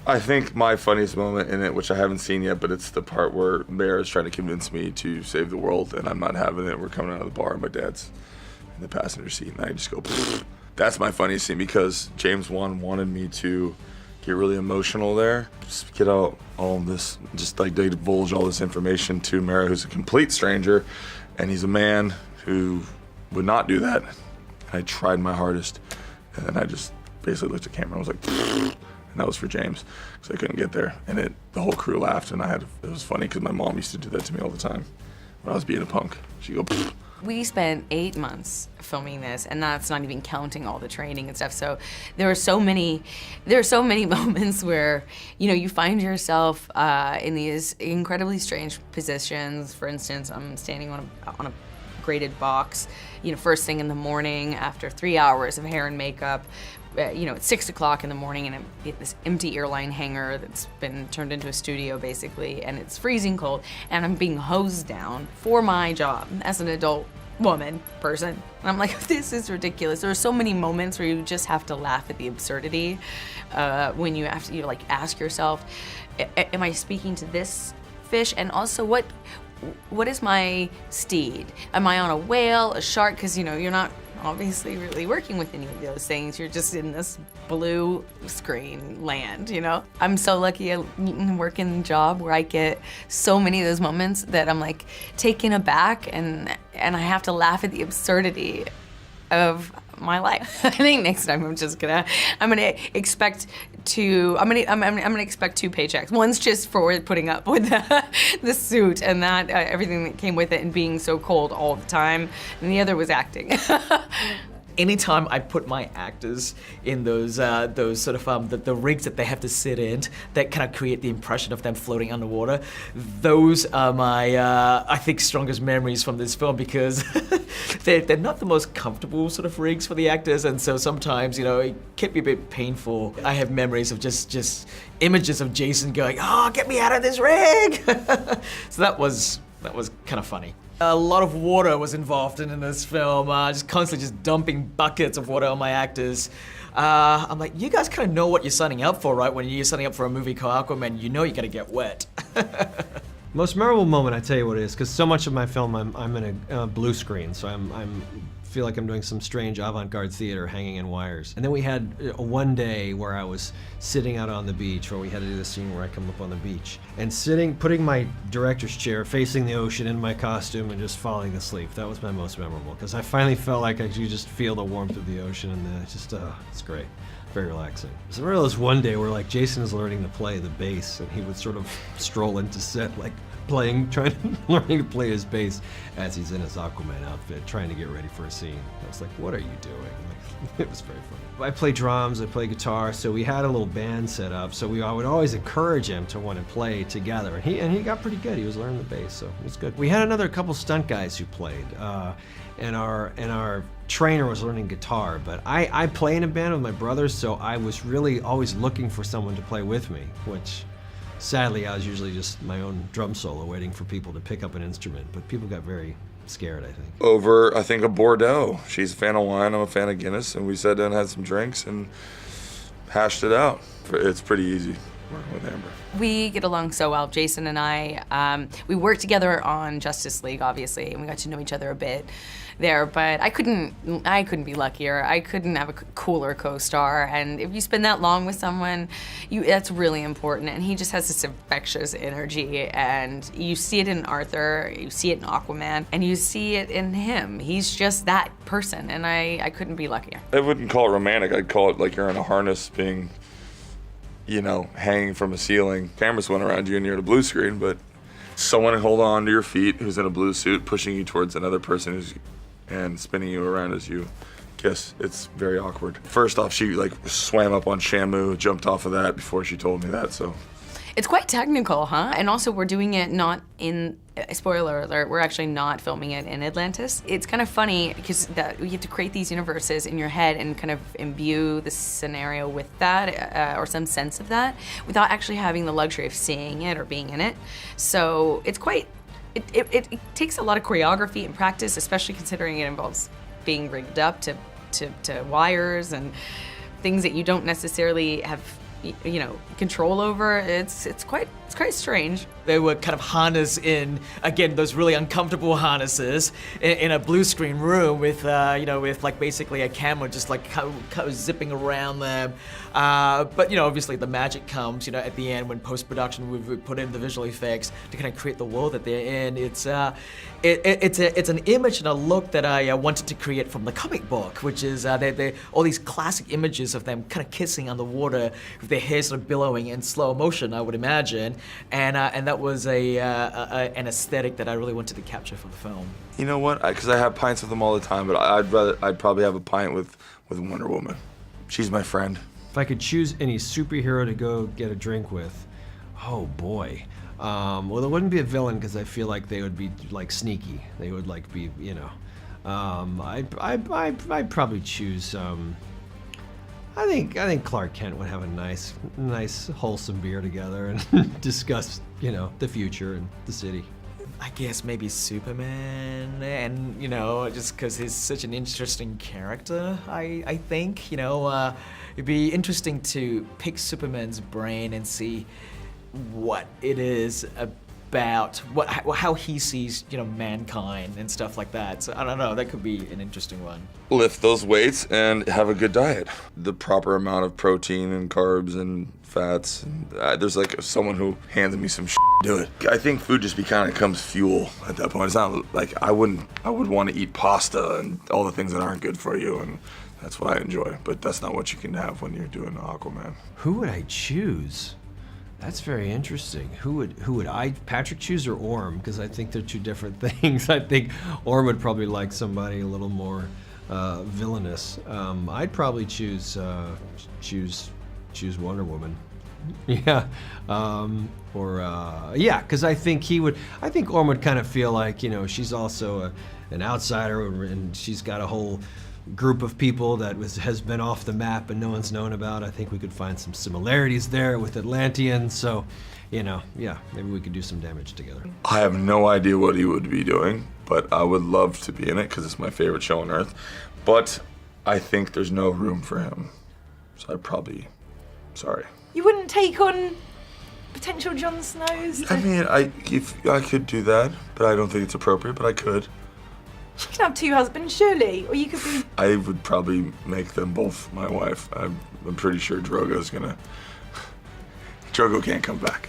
I think my funniest moment in it, which I haven't seen yet, but it's the part where Bear is trying to convince me to save the world, and I'm not having it. We're coming out of the bar, and my dad's in the passenger seat, and I just go, pfft. That's my funniest scene because James Wan wanted me to get really emotional there. Just get out all this, just like they divulge all this information to Mara, who's a complete stranger, and he's a man who would not do that. And I tried my hardest, and then I just basically looked at the camera and was like, pfft. And that was for James, because I couldn't get there. And the whole crew laughed, and it was funny because my mom used to do that to me all the time when I was being a punk. She'd go, pfft. We spent 8 months filming this, and that's not even counting all the training and stuff. So there are so many moments where, you know, you find yourself in these incredibly strange positions. For instance, I'm standing on a graded box, you know, first thing in the morning after 3 hours of hair and makeup. You know, it's 6 o'clock in the morning, and this empty airline hangar that's been turned into a studio, basically, and it's freezing cold, and I'm being hosed down for my job as an adult person. And I'm like, this is ridiculous. There are so many moments where you just have to laugh at the absurdity when you have to, you like, ask yourself, am I speaking to this fish? And also, what is my steed? Am I on a whale, a shark? Because, you know, you're not obviously really working with any of those things. You're just in this blue screen land, you know? I'm so lucky I work in a job where I get so many of those moments that I'm like taken aback and I have to laugh at the absurdity of my life. I think next time I'm gonna expect 2 paychecks. One's just for putting up with the suit and that everything that came with it and being so cold all the time, and the other was acting. Anytime I put my actors in those sort of the rigs that they have to sit in that kind of create the impression of them floating underwater, those are my I think strongest memories from this film, because they're not the most comfortable sort of rigs for the actors, and so sometimes, you know, it can be a bit painful. I have memories of just images of Jason going, "Oh, get me out of this rig!" So that was kind of funny. A lot of water was involved in this film, just constantly dumping buckets of water on my actors. I'm like, you guys kind of know what you're signing up for, right? When you're signing up for a movie called Aquaman, you know you're gonna get wet. Most memorable moment, I tell you what it is, because so much of my film I'm in a blue screen, so I'm feel like I'm doing some strange avant-garde theater hanging in wires. And then we had one day where I was sitting out on the beach, where we had to do this scene where I come up on the beach, and putting my director's chair facing the ocean in my costume and just falling asleep. That was my most memorable, because I finally felt like I could just feel the warmth of the ocean, and it's great. Very relaxing. So there was one day where like Jason is learning to play the bass, and he would sort of stroll into set like learning to play his bass as he's in his Aquaman outfit, trying to get ready for a scene. I was like, what are you doing? Like, it was very funny. I play drums, I play guitar, so we had a little band set up, so I would always encourage him to want to play together, and he got pretty good. He was learning the bass, so it was good. We had another couple stunt guys who played, and our trainer was learning guitar, but I play in a band with my brothers, so I was really always looking for someone to play with me, which sadly I was usually just my own drum solo waiting for people to pick up an instrument, but people got very scared, I think. Over, I think, a Bordeaux. She's a fan of wine, I'm a fan of Guinness, and we sat down and had some drinks and hashed it out. It's pretty easy working with Amber. We get along so well, Jason and I. We worked together on Justice League, obviously, and we got to know each other a bit there, but I couldn't be luckier. I couldn't have a cooler co-star, and if you spend that long with someone, that's really important, and he just has this infectious energy, and you see it in Arthur, you see it in Aquaman, and you see it in him. He's just that person, and I couldn't be luckier. I wouldn't call it romantic, I'd call it like you're in a harness being, you know, hanging from a ceiling. Cameras went around you and you're at a blue screen, but someone hold on to your feet who's in a blue suit pushing you towards another person and spinning you around as you kiss. It's very awkward. First off, she like swam up on Shamu, jumped off of that before she told me that, so. It's quite technical, huh? And also we're doing it not in, spoiler alert, we're actually not filming it in Atlantis. It's kind of funny because you have to create these universes in your head and kind of imbue the scenario with that, or some sense of that, without actually having the luxury of seeing it or being in it. So it's quite, it takes a lot of choreography and practice, especially considering it involves being rigged up to wires and things that you don't necessarily have control over. It's quite strange. They were kind of harnessed in, again, those really uncomfortable harnesses in a blue screen room with, with like basically a camera just like kind of zipping around them. But obviously the magic comes, at the end when post-production we put in the visual effects to kind of create the world that they're in. It's an image and a look that I wanted to create from the comic book, which is they all these classic images of them kind of kissing underwater with their hair sort of billowing in slow motion, I would imagine, and that was an aesthetic that I really wanted to capture for the film. You know what? Because I have pints with them all the time, but I'd probably have a pint with Wonder Woman. She's my friend. If I could choose any superhero to go get a drink with, oh boy. Well, it wouldn't be a villain because I feel like they would be like sneaky. They would like be, I'd probably choose. I think Clark Kent would have a nice wholesome beer together and discuss, the future and the city. I guess maybe Superman, and just because he's such an interesting character. I think it'd be interesting to pick Superman's brain and see what it is about, how he sees mankind and stuff like that. So I don't know, that could be an interesting one. Lift those weights and have a good diet. The proper amount of protein and carbs and fats. And, there's like someone who hands me some shit, do it. I think food just becomes fuel at that point. It's not like I would want to eat pasta and all the things that aren't good for you, and that's what I enjoy. But that's not what you can have when you're doing Aquaman. Who would I choose? That's very interesting. Who would I, Patrick, choose or Orm? Because I think they're two different things. I think Orm would probably like somebody a little more villainous. I'd probably choose Wonder Woman. Yeah, because I think Orm would kind of feel like she's also an outsider, and she's got a whole group of people that has been off the map and no one's known about. I think we could find some similarities there with Atlanteans, so maybe we could do some damage together. I have no idea what he would be doing, but I would love to be in it because it's my favorite show on earth. But I think there's no room for him, so sorry. You wouldn't take on potential Jon Snows? I mean, if I could do that, but I don't think it's appropriate, but I could. You can have two husbands, surely, or you could be... I would probably make them both my wife. I'm pretty sure Drogo can't come back.